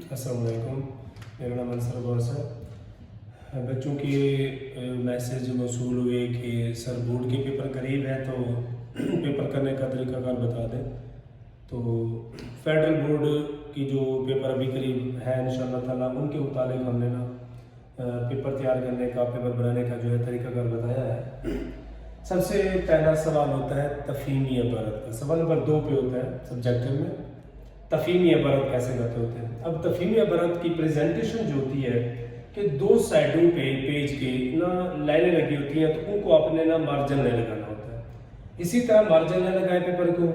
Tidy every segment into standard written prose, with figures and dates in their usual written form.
अस्सलाम वालेकुम। मेरा नाम अंसर अब्बास है। बच्चों की मैसेज मौसूल हुए कि सर बोर्ड के पेपर करीब है तो पेपर करने का तरीक़ाकार बता दें। तो फेडरल बोर्ड की जो पेपर अभी करीब है इंशाअल्लाह ताला उनके मुताबिक हमने ना पेपर तैयार करने का, पेपर बनाने का जो है तरीक़ाकार बताया है। सबसे पहला सवाल होता है तफ़हीमी इबारत का। सवाल नंबर 2 पे होता है सब्जेक्टिव में, तफ़हीमी इबारत कैसे करते होते हैं। अब तफ़हीमी इबारत की प्रेजेंटेशन जो होती है कि 2 साइडों पे पेज के ना लाइनें लगी होती हैं, तो उनको आपने ना मार्जिन नहीं लगाना होता है। इसी तरह मार्जिन नहीं लगाए पेपर को,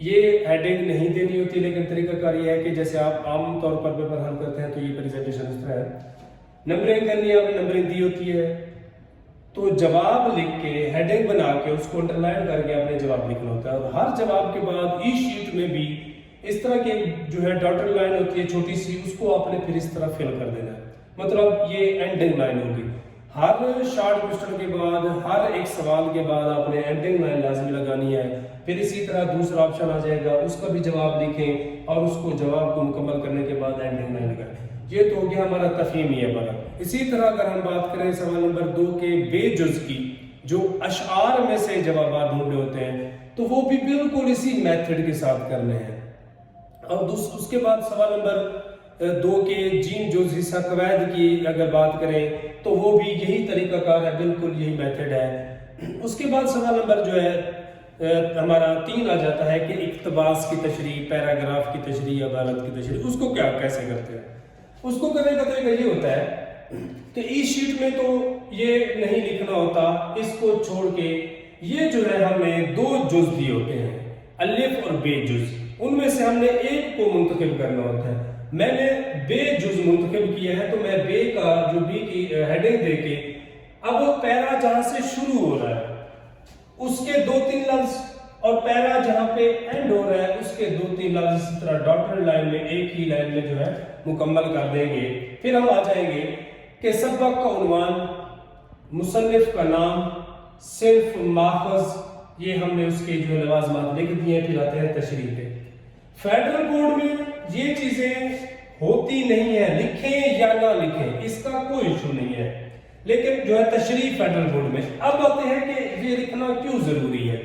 ये हेडिंग नहीं देनी होती, लेकिन तरीकाकार ये है कि जैसे आप आम तौर पर पेपर हल करते हैं तो ये प्रेजेंटेशन इस तरह है। नंबरिंग करनी है, आपने नंबरिंग दी होती है, तो जवाब लिख के हेडिंग बना के उसको अंडरलाइन करके आपने जवाब लिखना होता है। और हर जवाब के बाद इस शीट में भी इस तरह की जो है डॉटेड लाइन होती है छोटी सी, उसको आपने फिर इस तरह फिल कर देना है। मतलब ये एंडिंग लाइन होगी। हर शॉर्ट क्वेश्चन के बाद, हर एक सवाल के बाद आपने एंडिंग लाइन लाजमी लगानी है। फिर इसी तरह दूसरा ऑप्शन आ जाएगा, उसका भी जवाब लिखें और उसको जवाब को मुकम्मल करने के बाद एंडिंग लाइन लगाएं। ये तो हो गया हमारा तफ़हीमी इबारत। इसी तरह अगर हम बात करें सवाल नंबर 2 के बेजुज की, जो अशआर में से जवाब ढूंढने होते हैं, तो वो भी बिल्कुल इसी मेथड के साथ करने हैं। और उसके बाद सवाल नंबर 2 के जीन जुज हिस्सा कवायद की अगर बात करें तो वो भी यही तरीकाकार है, बिल्कुल यही मेथड है। उसके बाद सवाल नंबर जो है हमारा 3 आ जाता है कि इक्तबास की तशरीह, पैराग्राफ की तशरीह, इबारत की तशरीह, उसको क्या कैसे करते हैं। उसको करने का तरीका ये होता है कि इस शीट में तो ये नहीं लिखना होता, इसको छोड़ के ये जो है हमें 2 जुज दिए होते हैं, अलिफ और बेजुज। उनमें से हमने एक को मुंतखब करना होता है। मैंने बेजुज मुंतखब किया है, तो मैं बे का जो बी की हेडिंग देके अब पैरा जहां से शुरू हो रहा है उसके 2-3 लफ्ज और पैरा जहां पे एंड हो रहा है उसके 2-3 लफ्ज इसी तरह डॉटेड लाइन में एक ही लाइन में जो है मुकम्मल कर देंगे। फिर हम आ जाएंगे कि सबक का उन्वान, मुसन्निफ का नाम, सिर्फ माखज, ये हमने उसके जो लवाज़मात लिख दिए। फिर आते हैं तशरीह पे। फेडरल बोर्ड में ये चीजें होती नहीं है, लिखें या ना लिखें इसका कोई इशू नहीं है, लेकिन जो है तशरीह फेडरल बोर्ड में। अब आते हैं कि ये लिखना क्यों जरूरी है।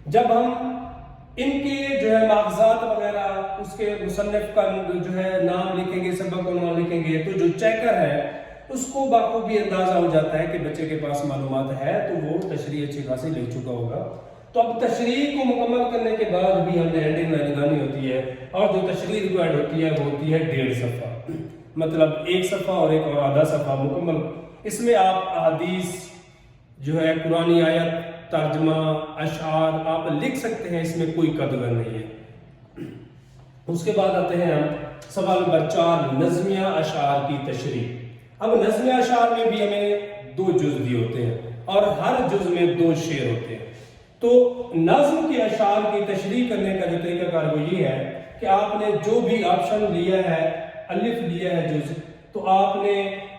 जब हम इनके जो है कागजात वगैरह, उसके मुसन्निफ का जो है नाम लिखेंगे, सबक उन्वान लिखेंगे, तो जो चेकर है उसको बाखूबी अंदाजा हो जाता है कि बच्चे के पास मालूमात है, तो वो तशरीह अच्छी खासी लिख चुका होगा। तो अब तशरीह को मुकम्मल करने के बाद भी हमने एंडिंग लाइन लगानी होती है, और जो तशरीह रिक्वायर्ड होती है वो होती है 1.5 सफ़ा, मतलब 1 सफ़ा और एक और आधा सफ़ा मुकम्मल। इसमें आप हदीस जो है, कुरानी आयत, तर्जमा, अशआर आप लिख सकते हैं, इसमें कोई कदर नहीं है। उसके बाद आते हैं हम सवाल नंबर 4, नज़्मिया अशआर की तशरीह। अब नज़्मिया अशआर में भी हमें 2 जुज दिए होते हैं और हर जुज में 2 शेर होते हैं। तो नज़्म के अशआर की तशरीह करने का जो तरीकाकार वो ये है कि आपने जो भी ऑप्शन लिया है, अलिफ लिया है जुज, तो आपने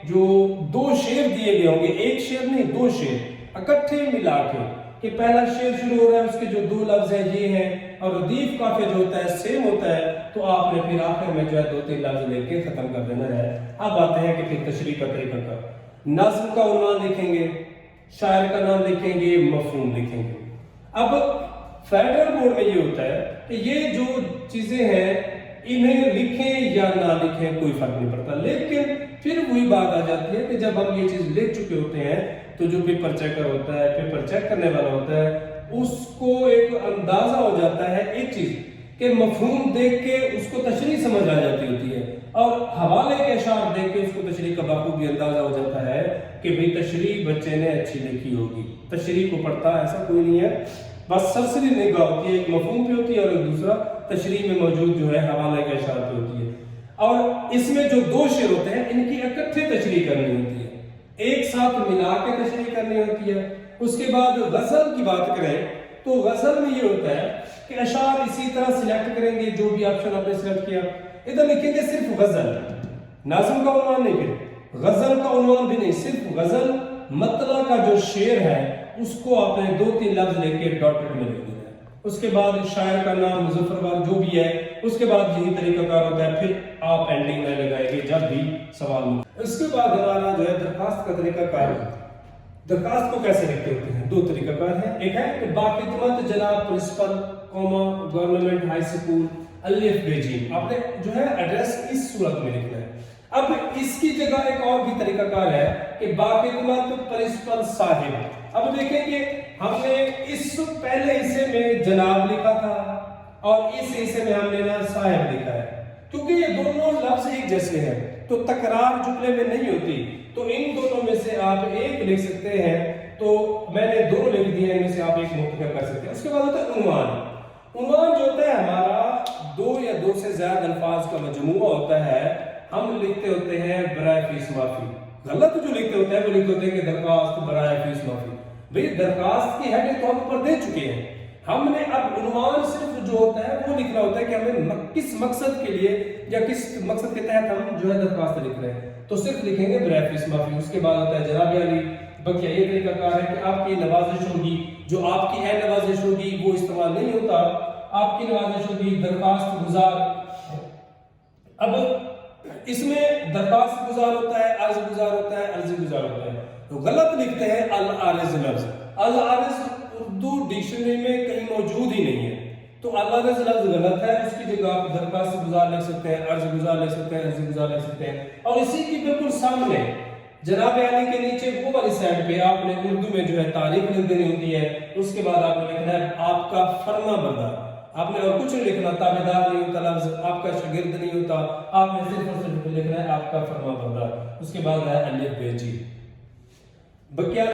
जो 2 शेर दिए गए होंगे, एक शेर नहीं 2 शेर इकट्ठे मिला के, कि पहला शेर शुरू हो रहा है उसके जो 2 लफ्ज है ये हैं, और रदीफ काफिया जो होता है सेम होता है, तो आपने फिर आखिर में जो है 2-3 लफ्ज लेके खत्म कर देना है। अब आते हैं कि फिर तशरीह का तरीका का नज़्म का उन्वान लिखेंगे, शायर का नाम लिखेंगे, मफहूम लिखेंगे। अब फेडरल बोर्ड में ये होता है कि ये जो चीजें हैं इन्हें लिखें या ना लिखें कोई फर्क नहीं पड़ता, लेकिन फिर वही बात आ जाती है कि जब हम ये चीज लिख चुके होते हैं तो जो पेपर चेकर होता है, पेपर चेक करने वाला होता है, उसको एक अंदाजा हो जाता है एक चीज कि मफहूम देख के उसको तशरीह समझ आ जाती होती है, और हवाले के अशार देख के उसको तशरीह का बाखूबी अंदाजा हो जाता है कि भाई तशरीह बच्चे ने अच्छी लिखी होगी। तशरीह को पढ़ता ऐसा कोई नहीं है, बस सरसरी निगाह होती है, एक मफहूम पे होती है और एक दूसरा तशरीह में मौजूद जो है हवाले के अशार पे होती है। और इसमें जो 2 शेर होते हैं इनकी इकट्ठे तशरीह करनी होती है, एक साथ मिला के तशरीह करनी होती है। उसके बाद गजल की बात करें तो गजल में ये होता है कि अशार इसी तरह सिलेक्ट करेंगे, जो भी ऑप्शन आपने सिलेक्ट किया, इधर लिखेंगे सिर्फ गजल, नाज़िम का उन्वान नहीं, फिर गजल का उन्वान भी नहीं, सिर्फ गजल मतला का जो शेर है उसको आपने 2-3 लफ्ज लेके डॉटेड में लिख देना है। उसके बाद शायर का नाम, मुज़फ्फरबाद जो भी है اس کے بعد یہی طریقہ کار ہوتا ہے، پھر آپ اینڈنگ میں لگائیں گے جب بھی سوال ہو۔ اس کے بعد ہمارا جو ہے درخواست کا طریقہ کار ہے۔ درخواست کو کیسے لکھتے ہوتے ہیں؟ دو طریقہ کار ہیں، ایک ہے کہ باخدمت جناب پرنسپل گورنمنٹ ہائی اسکول الف بیجنگ، آپ نے جو ہے ایڈریس اس صورت میں لکھنا ہے۔ اب اس کی جگہ ایک اور بھی طریقہ کار ہے کہ باخدمت پرنسپل صاحب۔ اب دیکھیں کہ ہم نے اس پہلے حصے میں جناب لکھا تھا اور اس حصے میں ہم نے نا صاحب لکھا ہے، کیونکہ یہ دونوں لفظ ایک جیسے ہیں تو تکرار جملے میں نہیں ہوتی، تو ان دونوں میں سے آپ ایک لکھ سکتے ہیں، تو میں نے دونوں لکھ دیے ہیں، ان میں سے آپ ایک منتخب کر سکتے ہیں۔ اس کے بعد ہوتا ہے عنوان۔ عنوان جو ہوتا ہے ہمارا دو یا دو سے زیادہ الفاظ کا مجموعہ ہوتا ہے، ہم لکھتے ہوتے ہیں برائے فیس معافی۔ غلط جو لکھتے ہوتے ہیں وہ لکھتے ہوتے ہیں کہ درخواست برائے فیس معافی۔ بھئی درخواست کی ہیڈنگ تو ہم اوپر دے چکے ہیں، ہم نے اب عنوان صرف جو ہوتا ہے وہ لکھنا ہوتا ہے کہ ہمیں کس مقصد کے لیے یا کس مقصد کے تحت ہم جو ہے درخواست لکھ رہے ہیں، تو صرف لکھیں گے برائے فیس معافی۔ اس کے بعد ہوتا ہے جناب عالی بقیہ یہ طریقہ کار ہے کہ آپ کی نوازش ہوگی، جو آپ کی ہے نوازش ہوگی وہ استعمال نہیں ہوتا، آپ کی نوازش ہوگی درخواست گزار۔ اب اس میں درخواست گزار ہوتا ہے، عرض گزار ہوتا ہے، عرض گزار ہوتا ہے، تو غلط لکھتے ہیں العارض لفظ۔ العارض اردو ڈکشنری میں کہیں موجود ہی نہیں ہے، تو العارض لفظ غلط ہے، اس کی جگہ آپ درخواست گزار لکھ سکتے ہیں، عرض گزار لکھ سکتے ہیں، عرض گزار لکھ سکتے ہیں۔ اور اسی کی بالکل سامنے جناب عالی کے نیچے وہ والی سائڈ پہ آپ نے اردو میں جو ہے تاریخ لکھ دینی ہوتی ہے، اس کے بعد آپ نے لکھنا ہے آپ کا فرما بردار۔ آپ نے اور کچھ نہیں لکھنا، تابعدار نہیں ہوتا لفظ، آپ کا شاگرد نہیں ہوتا، آپ نے صرف اور صرف لکھنا ہے آپ کا فرما بردار۔ اس کے بعد ہے الف بے جی۔ بقیہ